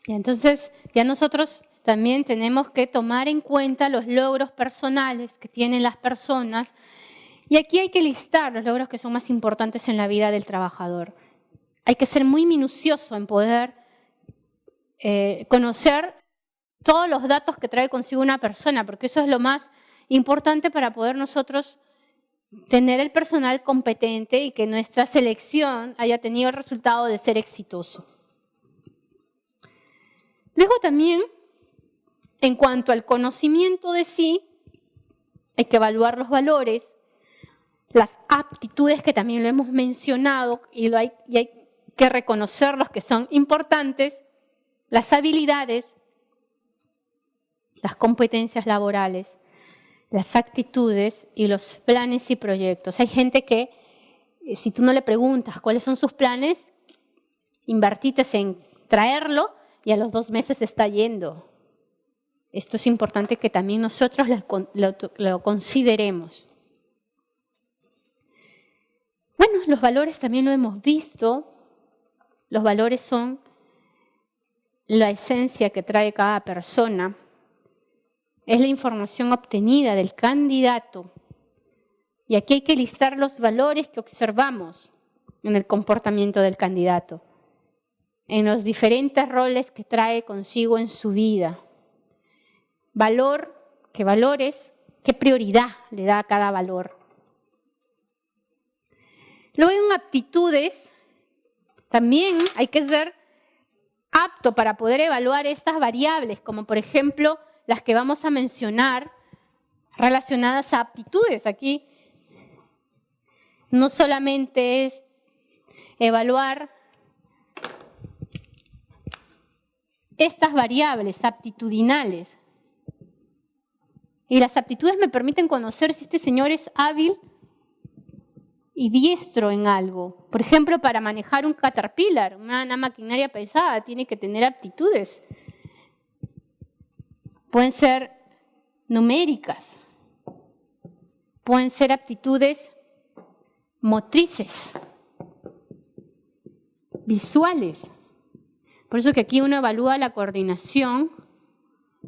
Y entonces ya nosotros también tenemos que tomar en cuenta los logros personales que tienen las personas. Y aquí hay que listar los logros que son más importantes en la vida del trabajador. Hay que ser muy minucioso en poder conocer todos los datos que trae consigo una persona, porque eso es lo más importante para poder nosotros tener el personal competente y que nuestra selección haya tenido el resultado de ser exitoso. Luego también, en cuanto al conocimiento de sí, hay que evaluar los valores, las aptitudes que también lo hemos mencionado y hay que reconocer los que son importantes, las habilidades, las competencias laborales, las actitudes y los planes y proyectos. Hay gente que, si tú no le preguntas cuáles son sus planes, invertites en traerlo y a los 2 meses está yendo. Esto es importante que también nosotros lo consideremos. Bueno, los valores también lo hemos visto. Los valores son la esencia que trae cada persona. Es la información obtenida del candidato. Y aquí hay que listar los valores que observamos en el comportamiento del candidato, en los diferentes roles que trae consigo en su vida. ¿Qué valores? ¿Qué prioridad le da a cada valor? Luego en aptitudes, también hay que ser apto para poder evaluar estas variables, como por ejemplo las que vamos a mencionar relacionadas a aptitudes. Aquí no solamente es evaluar estas variables aptitudinales. Y las aptitudes me permiten conocer si este señor es hábil y diestro en algo. Por ejemplo, para manejar un Caterpillar, una maquinaria pesada, tiene que tener aptitudes. Pueden ser numéricas, pueden ser aptitudes motrices, visuales. Por eso que aquí uno evalúa la coordinación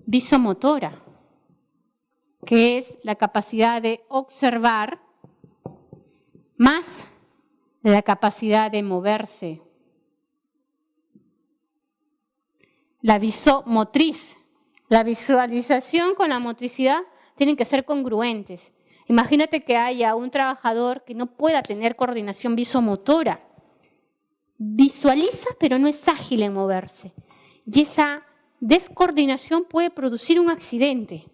visomotora, que es la capacidad de observar más la capacidad de moverse. La visomotriz, la visualización con la motricidad tienen que ser congruentes. Imagínate que haya un trabajador que no pueda tener coordinación visomotora. Visualiza, pero no es ágil en moverse. Y esa descoordinación puede producir un accidente.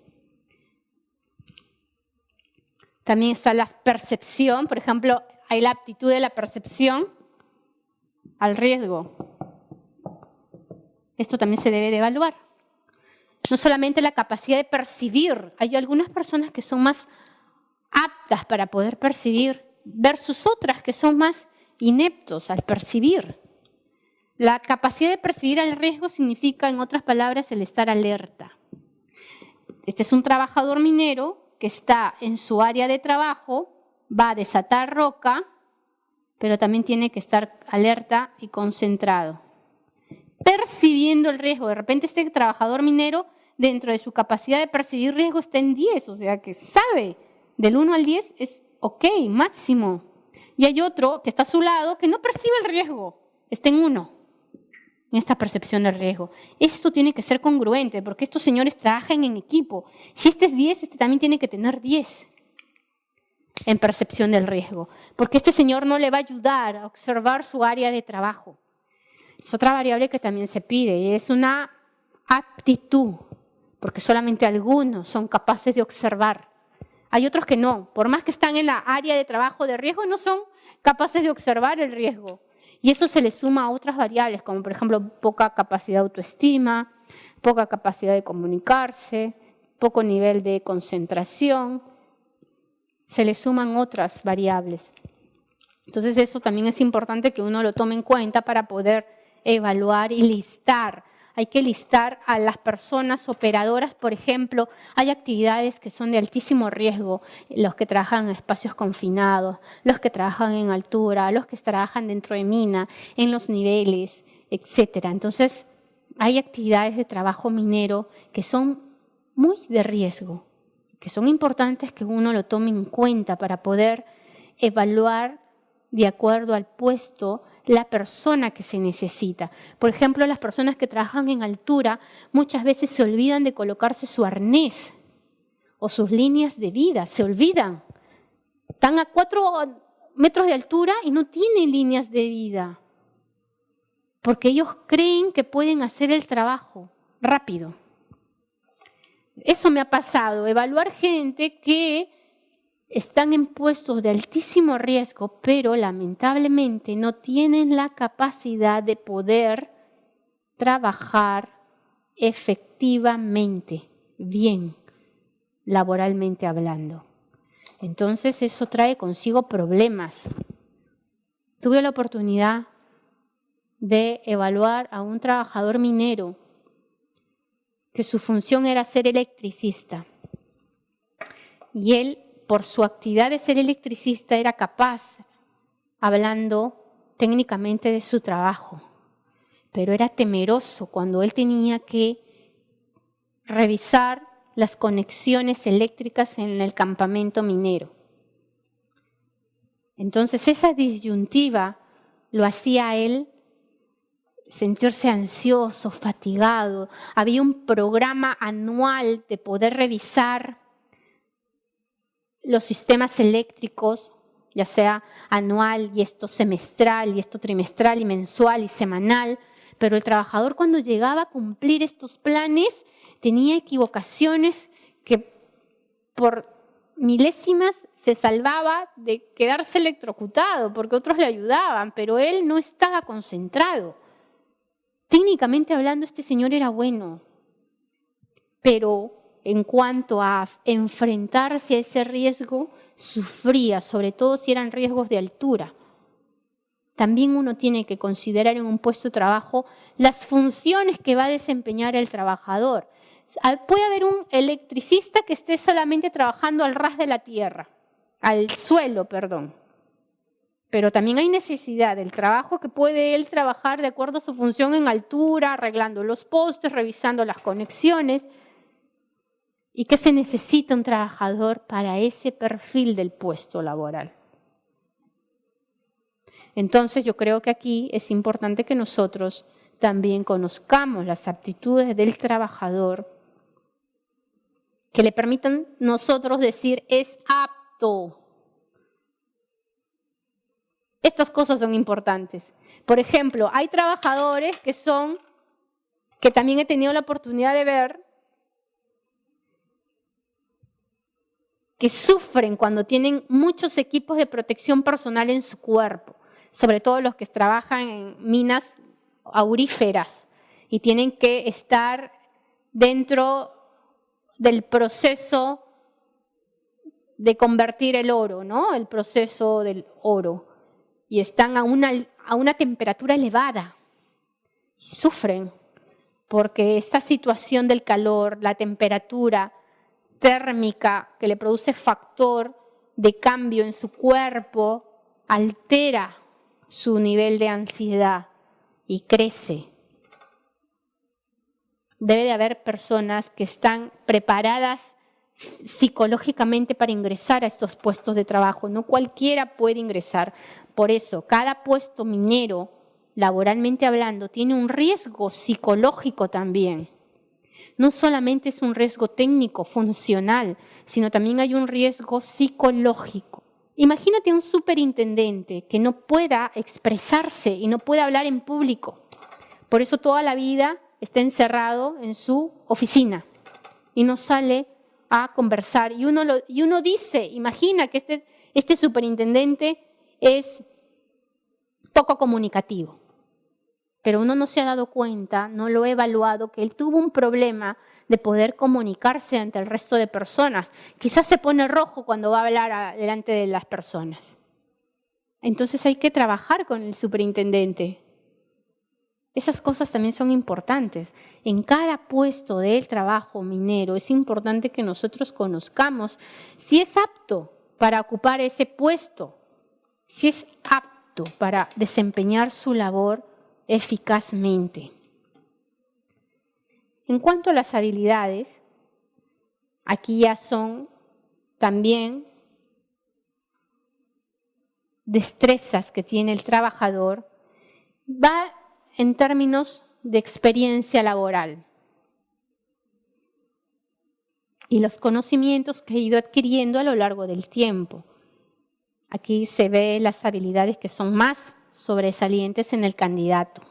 También está la percepción, por ejemplo, hay la aptitud de la percepción al riesgo. Esto también se debe de evaluar. No solamente la capacidad de percibir, hay algunas personas que son más aptas para poder percibir versus otras que son más ineptos al percibir. La capacidad de percibir el riesgo significa, en otras palabras, el estar alerta. Este es un trabajador minero que está en su área de trabajo, va a desatar roca, pero también tiene que estar alerta y concentrado. Percibiendo el riesgo. De repente este trabajador minero, dentro de su capacidad de percibir riesgo, está en 10, o sea que sabe, del 1 al 10 es ok, máximo. Y hay otro que está a su lado que no percibe el riesgo, está en 1. En esta percepción del riesgo. Esto tiene que ser congruente, porque estos señores trabajan en equipo. Si este es 10, este también tiene que tener 10 en percepción del riesgo, porque este señor no le va a ayudar a observar su área de trabajo. Es otra variable que también se pide, y es una aptitud, porque solamente algunos son capaces de observar. Hay otros que no, por más que están en la área de trabajo de riesgo, no son capaces de observar el riesgo. Y eso se le suma a otras variables, como por ejemplo poca capacidad de autoestima, poca capacidad de comunicarse, poco nivel de concentración. Se le suman otras variables. Entonces eso también es importante que uno lo tome en cuenta para poder evaluar y listar. Hay que listar a las personas operadoras, por ejemplo, hay actividades que son de altísimo riesgo, los que trabajan en espacios confinados, los que trabajan en altura, los que trabajan dentro de mina, en los niveles, etc. Entonces, hay actividades de trabajo minero que son muy de riesgo, que son importantes que uno lo tome en cuenta para poder evaluar de acuerdo al puesto la persona que se necesita. Por ejemplo, las personas que trabajan en altura muchas veces se olvidan de colocarse su arnés o sus líneas de vida, se olvidan. Están a 4 metros de altura y no tienen líneas de vida, porque ellos creen que pueden hacer el trabajo rápido. Eso me ha pasado, evaluar gente que están en puestos de altísimo riesgo, pero lamentablemente no tienen la capacidad de poder trabajar efectivamente, bien, laboralmente hablando. Entonces eso trae consigo problemas. Tuve la oportunidad de evaluar a un trabajador minero que su función era ser electricista. Y él, por su actividad de ser electricista, era capaz, hablando técnicamente de su trabajo, pero era temeroso cuando él tenía que revisar las conexiones eléctricas en el campamento minero. Entonces esa disyuntiva lo hacía a él sentirse ansioso, fatigado. Había un programa anual de poder revisar los sistemas eléctricos, ya sea anual y esto semestral y esto trimestral y mensual y semanal, pero el trabajador cuando llegaba a cumplir estos planes tenía equivocaciones que por milésimas se salvaba de quedarse electrocutado porque otros le ayudaban, pero él no estaba concentrado. Técnicamente hablando, este señor era bueno, pero en cuanto a enfrentarse a ese riesgo, sufría, sobre todo si eran riesgos de altura. También uno tiene que considerar en un puesto de trabajo las funciones que va a desempeñar el trabajador. Puede haber un electricista que esté solamente trabajando al ras de la tierra, al suelo, perdón. Pero también hay necesidad del trabajo que puede él trabajar de acuerdo a su función en altura, arreglando los postes, revisando las conexiones. ¿Y qué se necesita un trabajador para ese perfil del puesto laboral? Entonces yo creo que aquí es importante que nosotros también conozcamos las aptitudes del trabajador que le permitan nosotros decir es apto. Estas cosas son importantes. Por ejemplo, hay trabajadores que también he tenido la oportunidad de ver, que sufren cuando tienen muchos equipos de protección personal en su cuerpo, sobre todo los que trabajan en minas auríferas y tienen que estar dentro del proceso de convertir el oro, ¿no? El proceso del oro. Y están a una temperatura elevada. Sufren porque esta situación del calor, la temperatura térmica que le produce factor de cambio en su cuerpo, altera su nivel de ansiedad y crece. Debe de haber personas que están preparadas psicológicamente para ingresar a estos puestos de trabajo. No cualquiera puede ingresar. Por eso, cada puesto minero, laboralmente hablando, tiene un riesgo psicológico también. No solamente es un riesgo técnico, funcional, sino también hay un riesgo psicológico. Imagínate un superintendente que no pueda expresarse y no pueda hablar en público. Por eso toda la vida está encerrado en su oficina y no sale a conversar. Y uno dice, imagina que este superintendente es poco comunicativo. Pero uno no se ha dado cuenta, no lo ha evaluado, que él tuvo un problema de poder comunicarse ante el resto de personas. Quizás se pone rojo cuando va a hablar delante de las personas. Entonces hay que trabajar con el superintendente. Esas cosas también son importantes. En cada puesto del trabajo minero es importante que nosotros conozcamos si es apto para ocupar ese puesto, si es apto para desempeñar su labor eficazmente. En cuanto a las habilidades, aquí ya son también destrezas que tiene el trabajador, va en términos de experiencia laboral y los conocimientos que he ido adquiriendo a lo largo del tiempo. Aquí se ve las habilidades que son más sobresalientes en el candidato.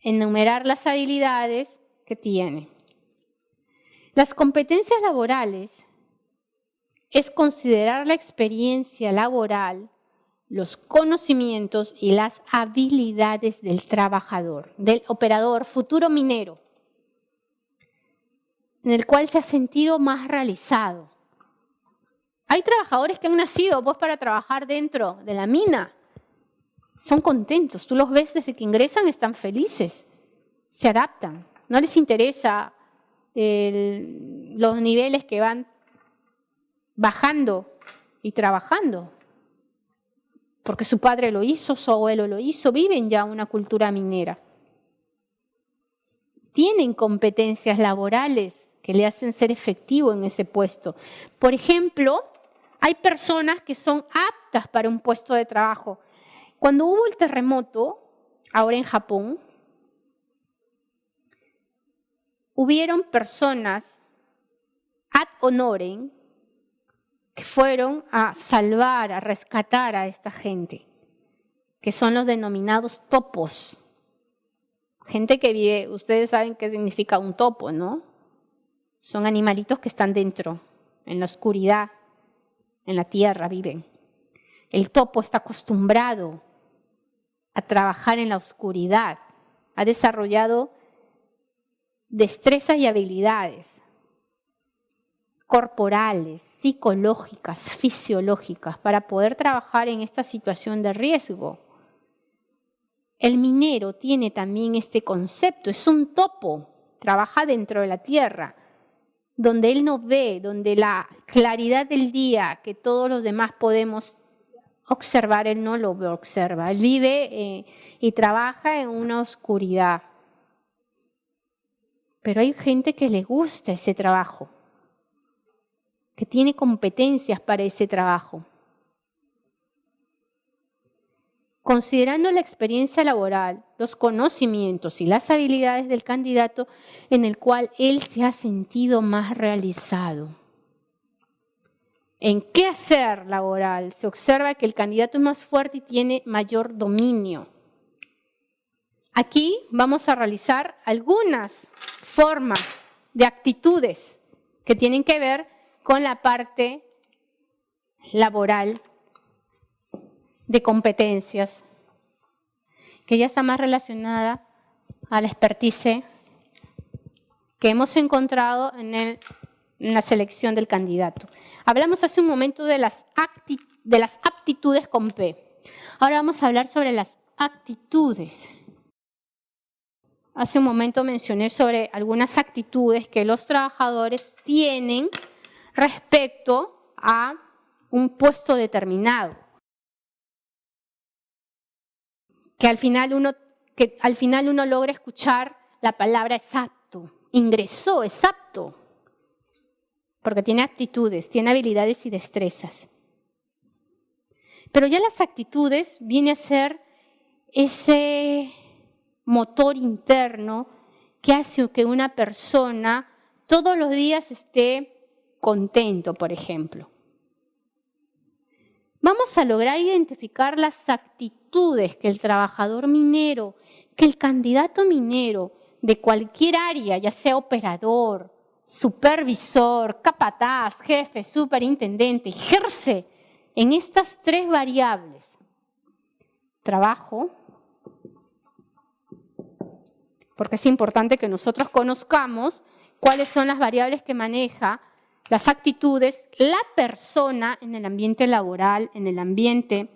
Enumerar las habilidades que tiene. Las competencias laborales es considerar la experiencia laboral, los conocimientos y las habilidades del trabajador, del operador futuro minero, en el cual se ha sentido más realizado. Hay trabajadores que han nacido pues para trabajar dentro de la mina. Son contentos, tú los ves desde que ingresan, están felices, se adaptan. No les interesa los niveles que van bajando y trabajando, porque su padre lo hizo, su abuelo lo hizo, viven ya una cultura minera. Tienen competencias laborales que le hacen ser efectivo en ese puesto. Por ejemplo, hay personas que son aptas para un puesto de trabajo. Cuando hubo el terremoto, ahora en Japón, hubieron personas ad honorem que fueron a salvar, a rescatar a esta gente, que son los denominados topos. Gente que vive, ustedes saben qué significa un topo, ¿no? Son animalitos que están dentro, en la oscuridad, en la tierra viven. El topo está acostumbrado a trabajar en la oscuridad, ha desarrollado destrezas y habilidades corporales, psicológicas, fisiológicas, para poder trabajar en esta situación de riesgo. El minero tiene también este concepto, es un topo, trabaja dentro de la tierra, donde él no ve, donde la claridad del día que todos los demás podemos observar, él no lo observa. Él vive y trabaja en una oscuridad. Pero hay gente que le gusta ese trabajo, que tiene competencias para ese trabajo. Considerando la experiencia laboral, los conocimientos y las habilidades del candidato en el cual él se ha sentido más realizado. En qué hacer laboral se observa que el candidato es más fuerte y tiene mayor dominio. Aquí vamos a realizar algunas formas de actitudes que tienen que ver con la parte laboral de competencias, que ya está más relacionada a la expertise que hemos encontrado en la selección del candidato. Hablamos hace un momento de las aptitudes con P. Ahora vamos a hablar sobre las actitudes. Hace un momento mencioné sobre algunas actitudes que los trabajadores tienen respecto a un puesto determinado. Que al final uno logra escuchar la palabra es apto, ingresó, es apto, porque tiene actitudes, tiene habilidades y destrezas. Pero ya las actitudes viene a ser ese motor interno que hace que una persona todos los días esté contento, por ejemplo. Vamos a lograr identificar las actitudes que el trabajador minero, que el candidato minero de cualquier área, ya sea operador, supervisor, capataz, jefe, superintendente, ejerce en estas tres variables. Trabajo, porque es importante que nosotros conozcamos cuáles son las variables que maneja las actitudes, la persona en el ambiente laboral, en el ambiente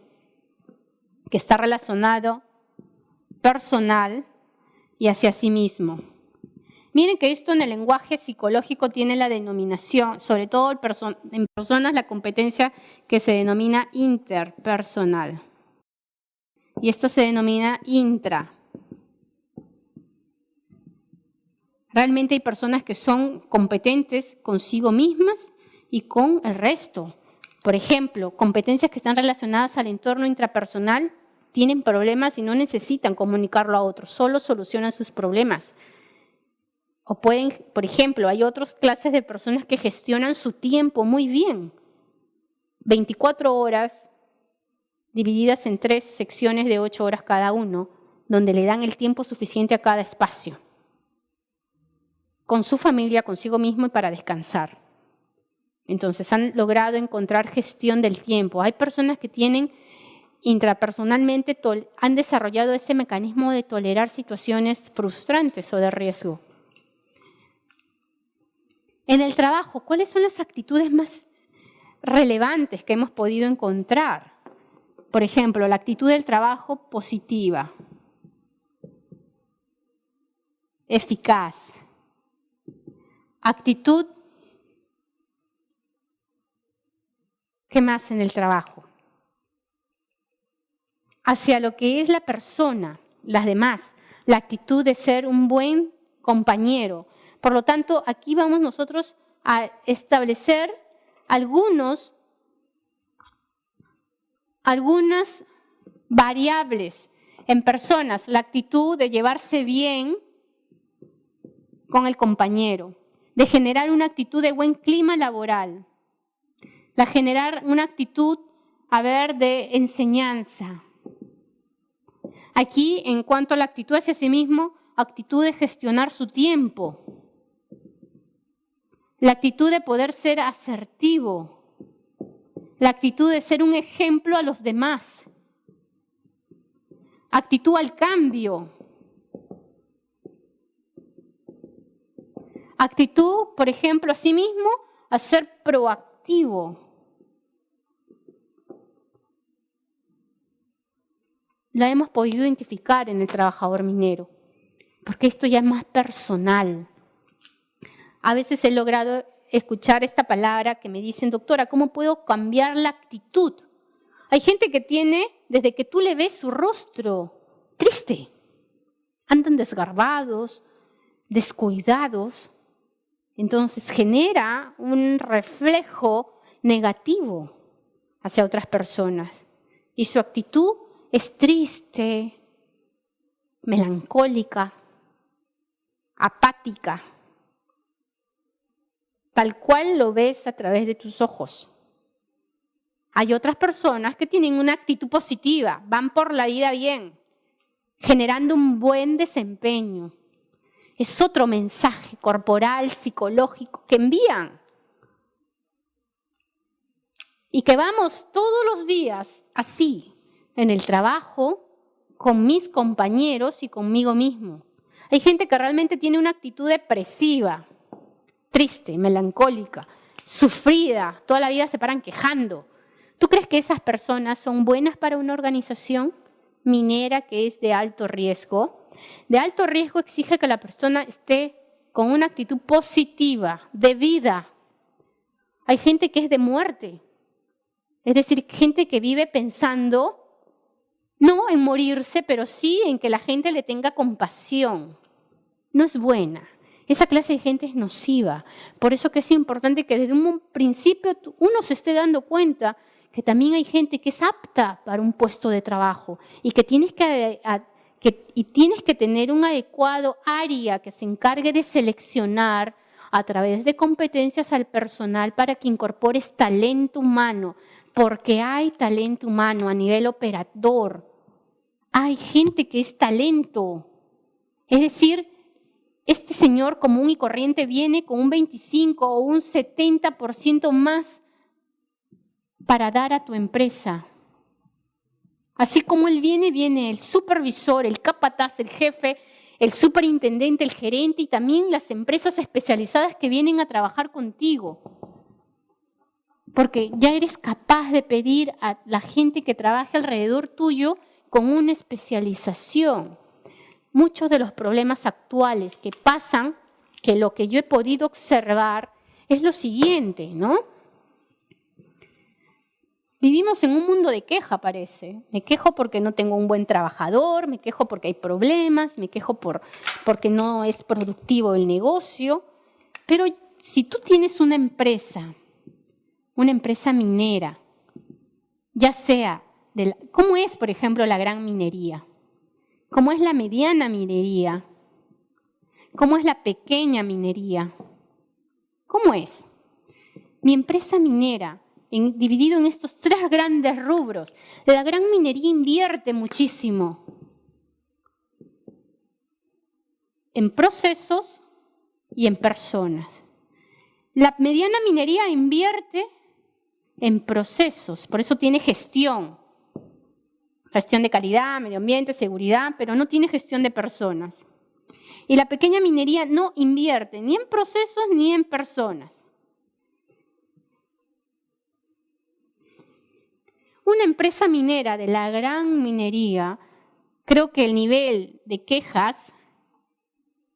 que está relacionado personal y hacia sí mismo. Miren que esto en el lenguaje psicológico tiene la denominación, sobre todo en personas, la competencia que se denomina interpersonal. Y esto se denomina intra. Realmente hay personas que son competentes consigo mismas y con el resto. Por ejemplo, competencias que están relacionadas al entorno intrapersonal tienen problemas y no necesitan comunicarlo a otros, solo solucionan sus problemas. O pueden, por ejemplo, hay otras clases de personas que gestionan su tiempo muy bien. 24 horas divididas en 3 secciones de 8 horas cada uno, donde le dan el tiempo suficiente a cada espacio, con su familia, consigo mismo y para descansar. Entonces han logrado encontrar gestión del tiempo. Hay personas que tienen intrapersonalmente, han desarrollado ese mecanismo de tolerar situaciones frustrantes o de riesgo. En el trabajo, ¿cuáles son las actitudes más relevantes que hemos podido encontrar? Por ejemplo, la actitud del trabajo positiva, eficaz. Actitud, ¿qué más en el trabajo? Hacia lo que es la persona, las demás, la actitud de ser un buen compañero. Por lo tanto, aquí vamos nosotros a establecer algunas variables en personas. La actitud de llevarse bien con el compañero, de generar una actitud de buen clima laboral, de generar una actitud, de enseñanza. Aquí, en cuanto a la actitud hacia sí mismo, actitud de gestionar su tiempo. La actitud de poder ser asertivo. La actitud de ser un ejemplo a los demás. Actitud al cambio. Actitud, por ejemplo, a sí mismo, a ser proactivo. La hemos podido identificar en el trabajador minero, porque esto ya es más personal. A veces he logrado escuchar esta palabra que me dicen, doctora, ¿cómo puedo cambiar la actitud? Hay gente que tiene, desde que tú le ves su rostro, triste. Andan desgarbados, descuidados. Entonces genera un reflejo negativo hacia otras personas. Y su actitud es triste, melancólica, apática. Tal cual lo ves a través de tus ojos. Hay otras personas que tienen una actitud positiva, van por la vida bien, generando un buen desempeño. Es otro mensaje corporal, psicológico que envían. Y que vamos todos los días así, en el trabajo, con mis compañeros y conmigo mismo. Hay gente que realmente tiene una actitud depresiva, triste, melancólica, sufrida, toda la vida se paran quejando. ¿Tú crees que esas personas son buenas para una organización minera que es de alto riesgo? De alto riesgo exige que la persona esté con una actitud positiva, de vida. Hay gente que es de muerte. Es decir, gente que vive pensando, no en morirse, pero sí en que la gente le tenga compasión. No es buena. Esa clase de gente es nociva. Por eso que es importante que desde un principio uno se esté dando cuenta que también hay gente que es apta para un puesto de trabajo y que tienes que tener un adecuado área que se encargue de seleccionar a través de competencias al personal para que incorpores talento humano, porque hay talento humano a nivel operador. Hay gente que es talento. Es decir, este señor común y corriente viene con un 25 o un 70% más para dar a tu empresa. Así como él viene el supervisor, el capataz, el jefe, el superintendente, el gerente y también las empresas especializadas que vienen a trabajar contigo. Porque ya eres capaz de pedir a la gente que trabaje alrededor tuyo con una especialización. Muchos de los problemas actuales que pasan, que lo que yo he podido observar, es lo siguiente, ¿no? Vivimos en un mundo de queja, parece. Me quejo porque no tengo un buen trabajador, me quejo porque hay problemas, me quejo porque no es productivo el negocio. Pero si tú tienes una empresa minera, ya sea, ¿cómo es, por ejemplo, la gran minería? ¿Cómo es la mediana minería? ¿Cómo es la pequeña minería? ¿Cómo es? Mi empresa minera, dividido en estos 3 grandes rubros, la gran minería invierte muchísimo en procesos y en personas. La mediana minería invierte en procesos, por eso tiene gestión de calidad, medio ambiente, seguridad, pero no tiene gestión de personas. Y la pequeña minería no invierte ni en procesos ni en personas. Una empresa minera de la gran minería, creo que el nivel de quejas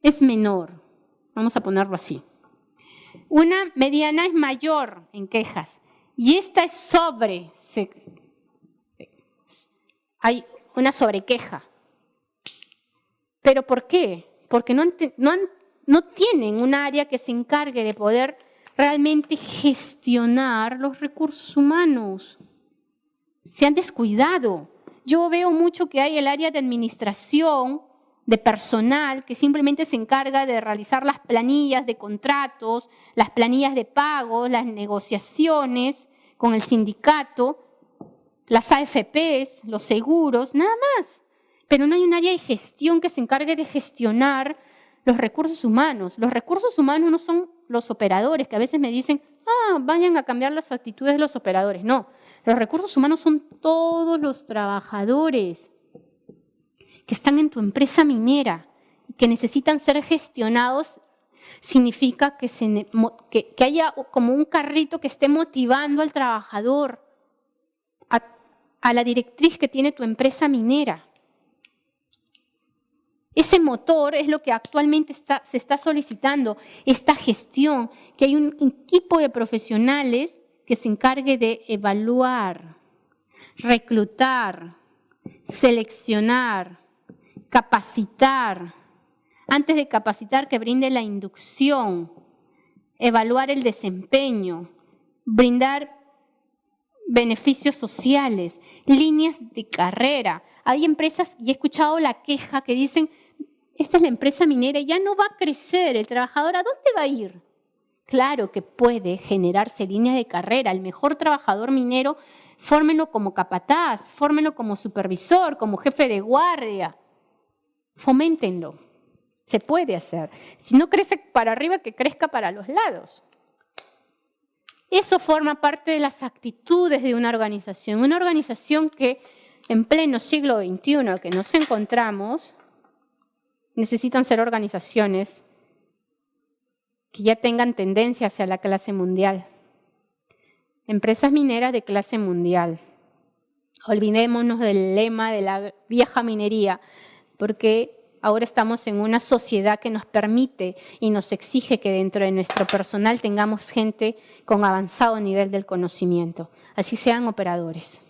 es menor, vamos a ponerlo así. Una mediana es mayor en quejas y esta es hay una sobrequeja. ¿Pero por qué? Porque no tienen un área que se encargue de poder realmente gestionar los recursos humanos. Se han descuidado. Yo veo mucho que hay el área de administración, de personal, que simplemente se encarga de realizar las planillas de contratos, las planillas de pago, las negociaciones con el sindicato, las AFPs, los seguros, nada más. Pero no hay un área de gestión que se encargue de gestionar los recursos humanos. Los recursos humanos no son los operadores, que a veces me dicen, vayan a cambiar las actitudes de los operadores. No, los recursos humanos son todos los trabajadores que están en tu empresa minera y que necesitan ser gestionados. Significa que haya como un carrito que esté motivando al trabajador, a la directriz que tiene tu empresa minera. Ese motor es lo que actualmente se está solicitando, esta gestión, que hay un equipo de profesionales que se encargue de evaluar, reclutar, seleccionar, capacitar. Antes de capacitar, que brinde la inducción, evaluar el desempeño, brindar beneficios sociales, líneas de carrera. Hay empresas, y he escuchado la queja que dicen, esta es la empresa minera, ya no va a crecer, el trabajador, ¿a dónde va a ir? Claro que puede generarse líneas de carrera. El mejor trabajador minero, fórmenlo como capataz, fórmenlo como supervisor, como jefe de guardia. Foméntenlo. Se puede hacer. Si no crece para arriba, que crezca para los lados. Eso forma parte de las actitudes de una organización que en pleno siglo XXI que nos encontramos, necesitan ser organizaciones que ya tengan tendencia hacia la clase mundial. Empresas mineras de clase mundial. Olvidémonos del lema de la vieja minería, porque ahora estamos en una sociedad que nos permite y nos exige que dentro de nuestro personal tengamos gente con avanzado nivel del conocimiento. Así sean operadores.